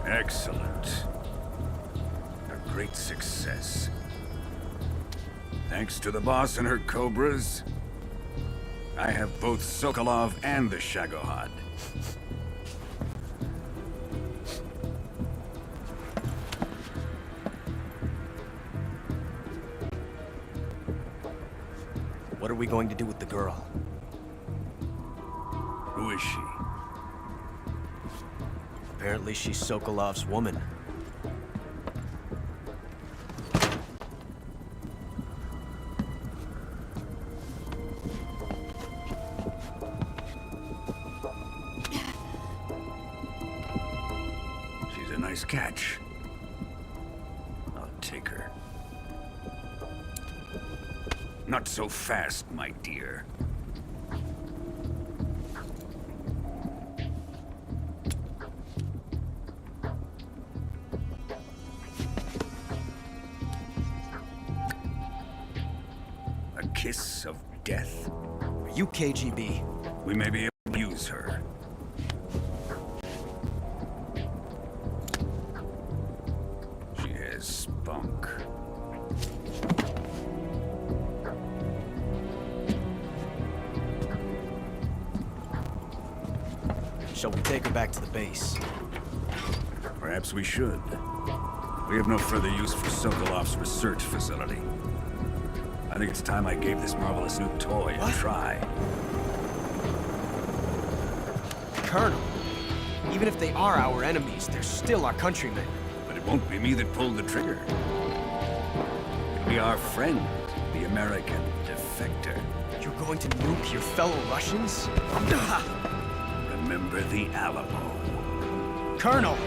Excellent. A great success. Thanks to the boss and her cobras, I have both Sokolov and the Shagohod. What are we going to do with the girl? Who is she? Apparently she's Sokolov's woman. She's a nice catch. I'll take her. Not so fast, my dear. A kiss of death? Are you KGB? We may be able to use her. She has spunk. Shall we take her back to the base? Perhaps we should. We have no further use for Sokolov's research facility. I think it's time I gave this marvelous new toy a try. Colonel, even if they are our enemies, they're still our countrymen. But it won't be me that pulled the trigger. It'll be our friend, the American defector. You're going to nuke your fellow Russians? Remember the Alamo. Colonel!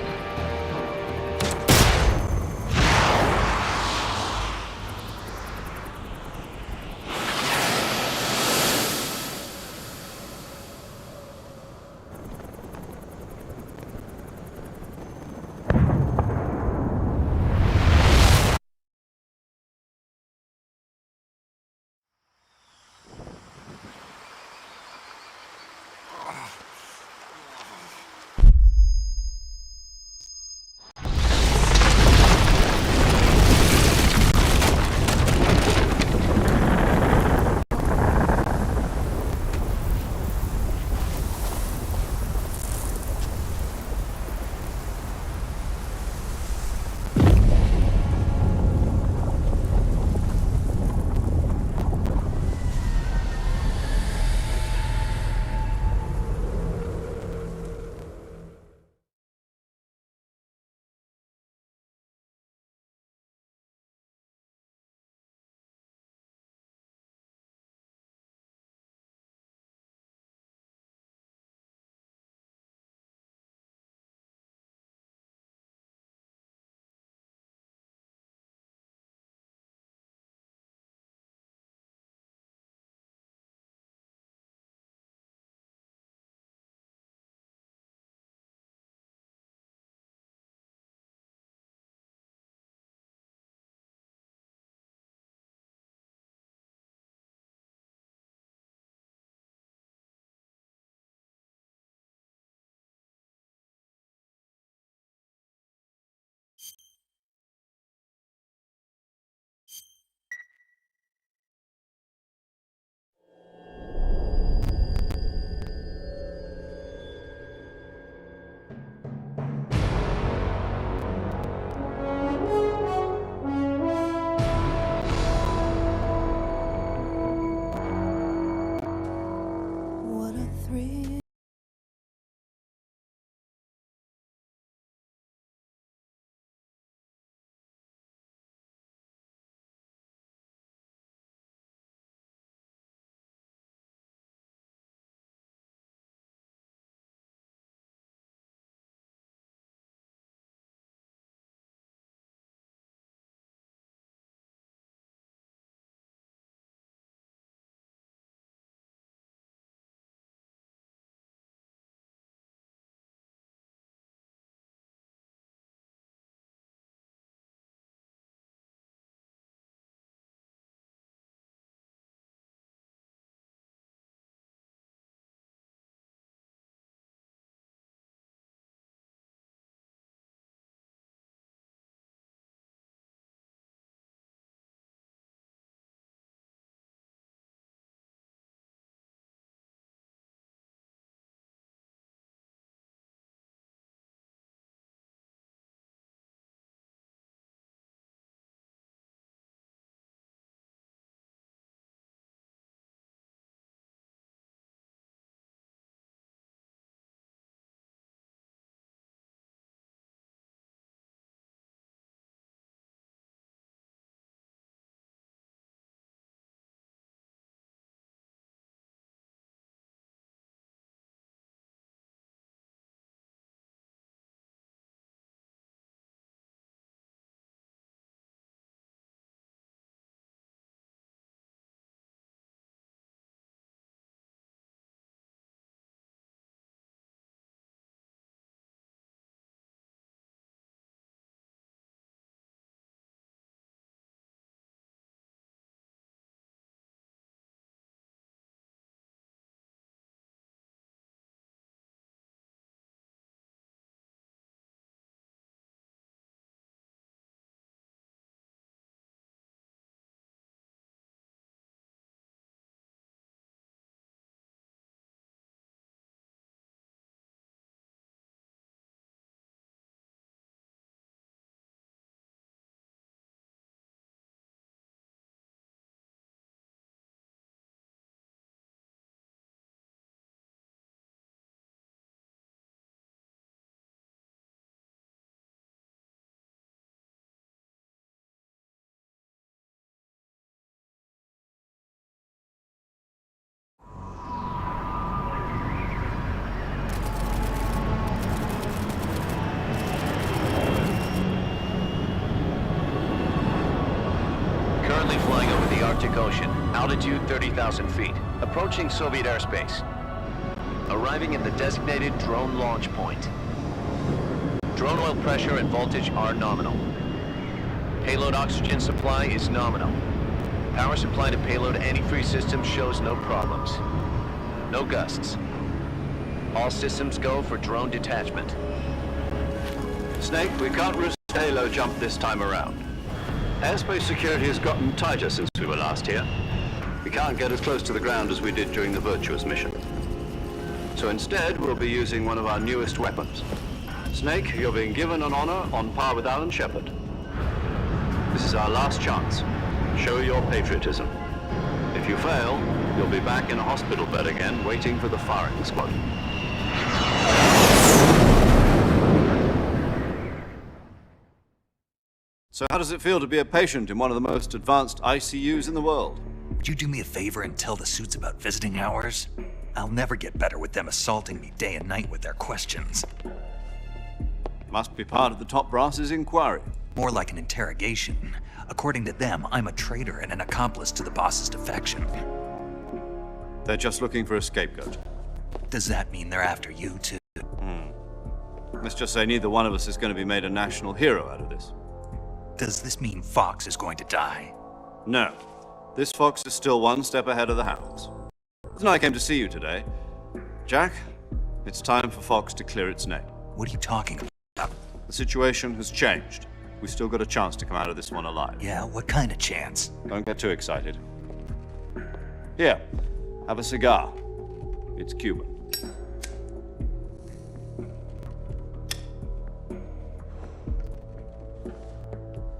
Altitude 30,000 feet. Approaching Soviet airspace. Arriving at the designated drone launch point. Drone oil pressure and voltage are nominal. Payload oxygen supply is nominal. Power supply to payload antifreeze system shows no problems. No gusts. All systems go for drone detachment. Snake, we can't risk a halo jump this time around. Airspace security has gotten tighter since we were last here. We can't get as close to the ground as we did during the Virtuous mission. So instead, we'll be using one of our newest weapons. Snake, you're being given an honor on par with Alan Shepard. This is our last chance. Show your patriotism. If you fail, you'll be back in a hospital bed again, waiting for the firing squad. So how does it feel to be a patient in one of the most advanced ICUs in the world? Would you do me a favor and tell the suits about visiting hours? I'll never get better with them assaulting me day and night with their questions. Must be part of the top brass's inquiry. More like an interrogation. According to them, I'm a traitor and an accomplice to the boss's defection. They're just looking for a scapegoat. Does that mean they're after you too? Let's just say neither one of us is going to be made a national hero out of this. Does this mean Fox is going to die? No. This fox is still one step ahead of the hounds. And I came to see you today. Jack, it's time for Fox to clear its name. What are you talking about? The situation has changed. We've still got a chance to come out of this one alive. Yeah, what kind of chance? Don't get too excited. Here, have a cigar. It's Cuban.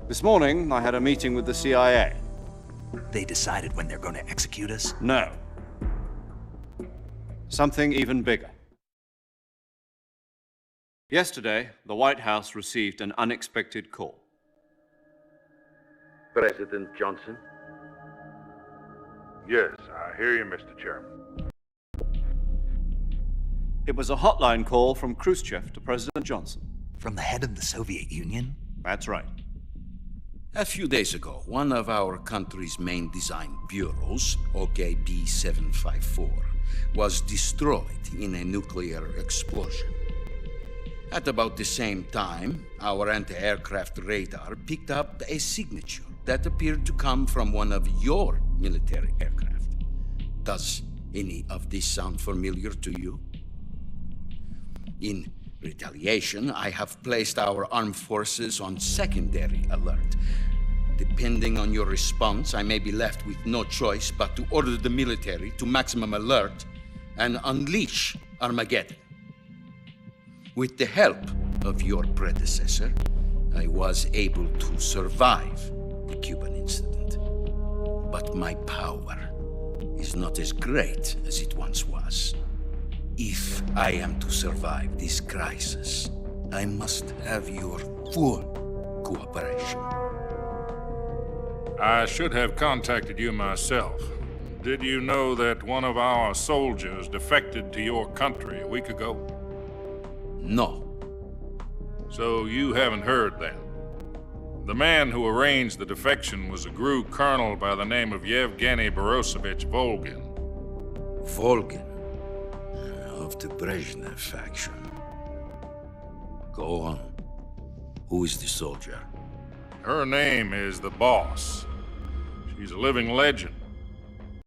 This morning, I had a meeting with the CIA. They decided when they're going to execute us? No. Something even bigger. Yesterday, the White House received an unexpected call. President Johnson? Yes, I hear you, Mr. Chairman. It was a hotline call from Khrushchev to President Johnson. From the head of the Soviet Union? That's right. A few days ago, one of our country's main design bureaus, OKB 754, was destroyed in a nuclear explosion. At about the same time, our anti-aircraft radar picked up a signature that appeared to come from one of your military aircraft. Does any of this sound familiar to you? In retaliation, I have placed our armed forces on secondary alert. Depending on your response, I may be left with no choice but to order the military to maximum alert and unleash Armageddon. With the help of your predecessor, I was able to survive the Cuban incident. But my power is not as great as it once was. If I am to survive this crisis, I must have your full cooperation. I should have contacted you myself. Did you know that one of our soldiers defected to your country a week ago? No. So you haven't heard then. The man who arranged the defection was a GRU colonel by the name of Yevgeny Borisovich Volgin. Volgin, of the Brezhnev faction. Go on. Who is the soldier? Her name is the Boss. She's a living legend.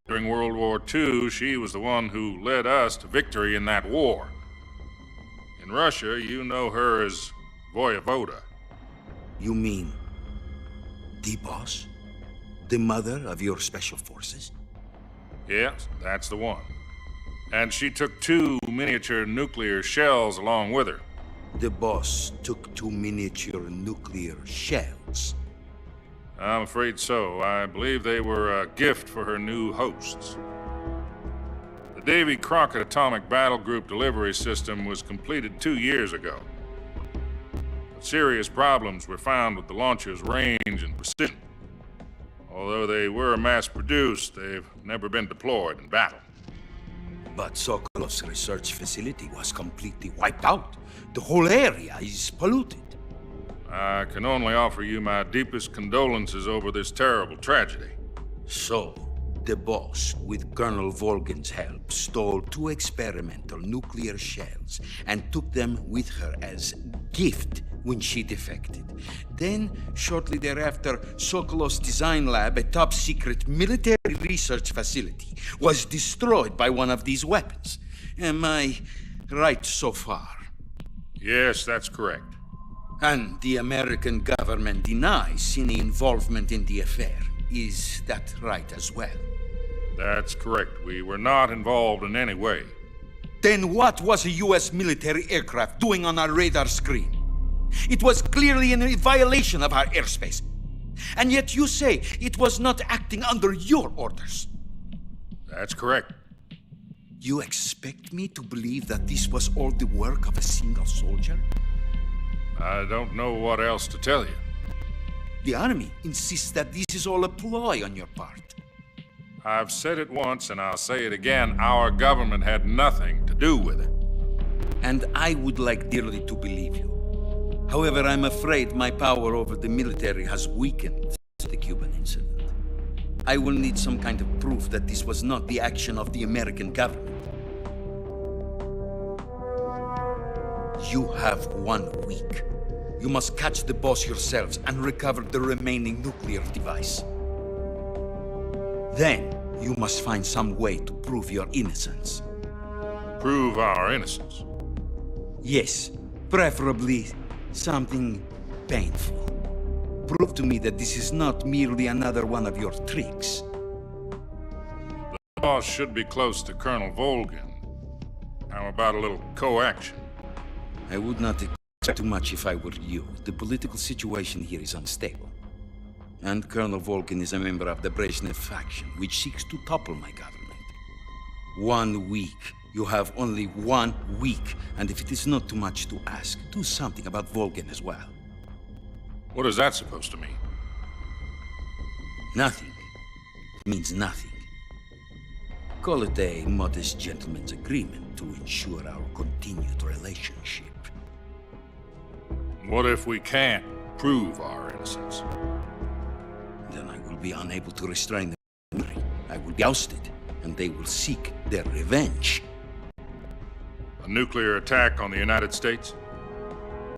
During World War II, she was the one who led us to victory in that war. In Russia, you know her as Voyevoda. You mean the boss? The mother of your special forces? Yes, that's the one. And she took 2 miniature nuclear shells along with her. The boss took 2 miniature nuclear shells. I'm afraid so. I believe they were a gift for her new hosts. The Davy Crockett Atomic Battle Group delivery system was completed 2 years ago. But serious problems were found with the launcher's range and precision. Although they were mass-produced, they've never been deployed in battle. But Sokolov's research facility was completely wiped out. The whole area is polluted. I can only offer you my deepest condolences over this terrible tragedy. So, The boss, with Colonel Volgin's help, stole 2 experimental nuclear shells and took them with her as gift when she defected. Then, shortly thereafter, Sokolov's design lab, a top-secret military research facility, was destroyed by one of these weapons. Am I right so far? Yes, that's correct. And the American government denies any involvement in the affair. Is that right as well? That's correct. We were not involved in any way. Then what was a U.S. military aircraft doing on our radar screen? It was clearly in violation of our airspace. And yet you say it was not acting under your orders. That's correct. You expect me to believe that this was all the work of a single soldier? I don't know what else to tell you. The Army insists that this is all a ploy on your part. I've said it once and I'll say it again. Our government had nothing to do with it. And I would like dearly to believe you. However, I'm afraid my power over the military has weakened since the Cuban incident. I will need some kind of proof that this was not the action of the American government. You have 1 week. You must catch the boss yourselves and recover the remaining nuclear device. Then, you must find some way to prove your innocence. Prove our innocence. Yes, preferably something painful. Prove to me that this is not merely another one of your tricks. The boss should be close to Colonel Volgin. How about a little co-action? I would not expect too much if I were you. The political situation here is unstable. And Colonel Volgin is a member of the Brezhnev faction, which seeks to topple my government. 1 week. You have only 1 week, and if it is not too much to ask, do something about Volgin as well. What is that supposed to mean? Nothing. It means nothing. Call it a modest gentleman's agreement to ensure our continued relationship. What if we can't prove our innocence? Then I will be unable to restrain the military. I will be ousted, and they will seek their revenge. A nuclear attack on the United States?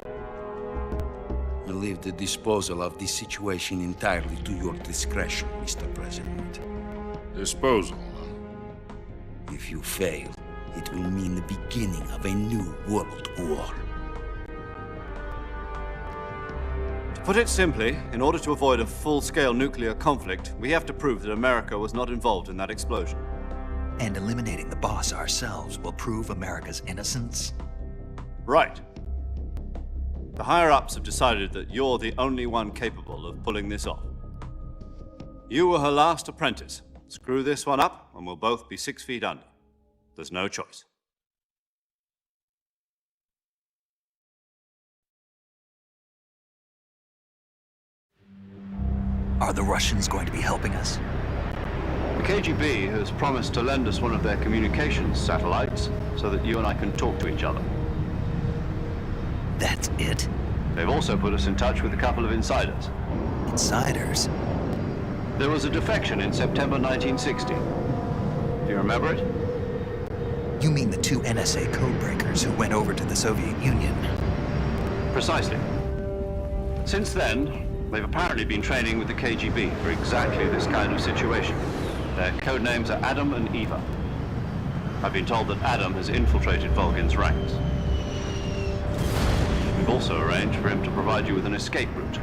I leave the disposal of this situation entirely to your discretion, Mr. President. Disposal, huh? If you fail, it will mean the beginning of a new world war. To put it simply, in order to avoid a full-scale nuclear conflict, we have to prove that America was not involved in that explosion. And eliminating the boss ourselves will prove America's innocence? Right. The higher-ups have decided that you're the only one capable of pulling this off. You were her last apprentice. Screw this one up, and we'll both be 6 feet under. There's no choice. Are the Russians going to be helping us? The KGB has promised to lend us one of their communications satellites so that you and I can talk to each other. That's it? They've also put us in touch with a couple of insiders. Insiders? There was a defection in September 1960. Do you remember it? You mean the 2 NSA codebreakers who went over to the Soviet Union? Precisely. Since then, they've apparently been training with the KGB for exactly this kind of situation. Their code names are Adam and Eva. I've been told that Adam has infiltrated Volgin's ranks. We've also arranged for him to provide you with an escape route.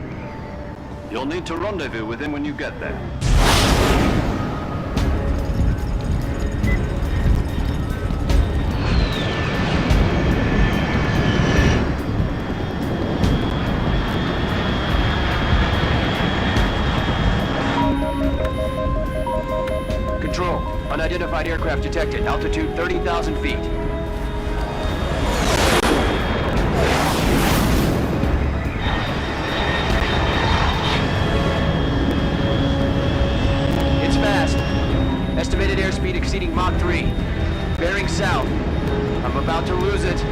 You'll need to rendezvous with him when you get there. Control. Unidentified aircraft detected. Altitude 30,000 feet. It's fast. Estimated airspeed exceeding Mach 3. Bearing south. I'm about to lose it.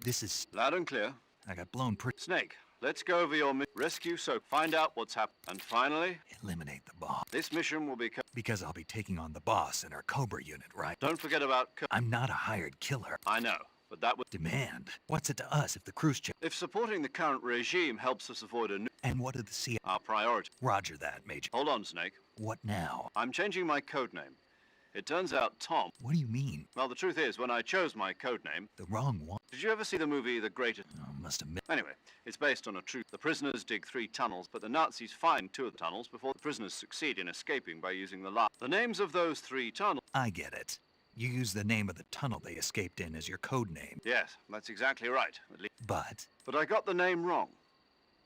This is... Loud and clear. I got blown pretty... Snake, let's go over your rescue, so find out what's happened. And finally, Eliminate the boss. this mission will be... Because I'll be taking on the boss in our Cobra unit, right? Don't forget about... I'm not a hired killer. I know, but that would... Demand. What's it to us if the cruise ship... If supporting the current regime helps us avoid a... And what did the CIA... Our priority. Roger that, Major. Hold on, Snake. What now? I'm changing my codename. It turns out Tom... What do you mean? Well, the truth is, when I chose my codename... The wrong one? Did you ever see the movie The Greatest... Oh, must have missed... Anyway, it's based on a true... The prisoners dig 3 tunnels, but the Nazis find 2 of the tunnels before the prisoners succeed in escaping by using the last. The names of those 3 tunnels... I get it. You use the name of the tunnel they escaped in as your code name. Yes, that's exactly right. At least... But... But I got the name wrong.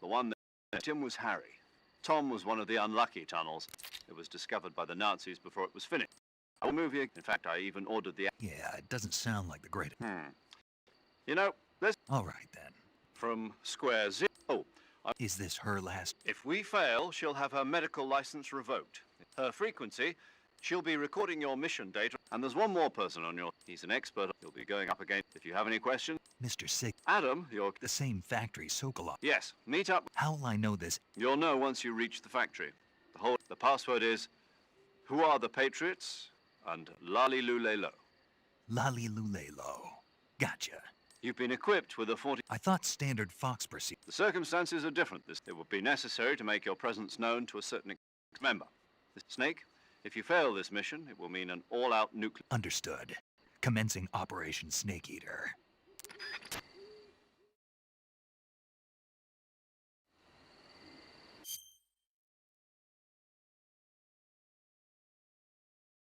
The one that Tim was Harry. Tom was one of the unlucky tunnels. It was discovered by the Nazis before it was finished. Our movie, in fact, I even ordered the... Yeah, it doesn't sound like the greatest... You know, let's... All right, then. From Square Zero... Oh, Is this her last... if we fail, she'll have her medical license revoked. Her frequency, she'll be recording your mission data. And there's one more person on your... He's an expert. He'll be going up against... If you have any questions... Mr. Sig... Adam, you're... The same factory, Sokolov. Yes, meet up. How'll I know this? You'll know once you reach the factory. The password is... Who are the Patriots? And Lali Lulelo. Lali Lulelo. Gotcha. You've been equipped with a 40... I thought standard Fox procedure... The circumstances are different. It would be necessary to make your presence known to a certain member. Snake, if you fail this mission, it will mean an all-out nuclear... Understood. Commencing Operation SnakeEater.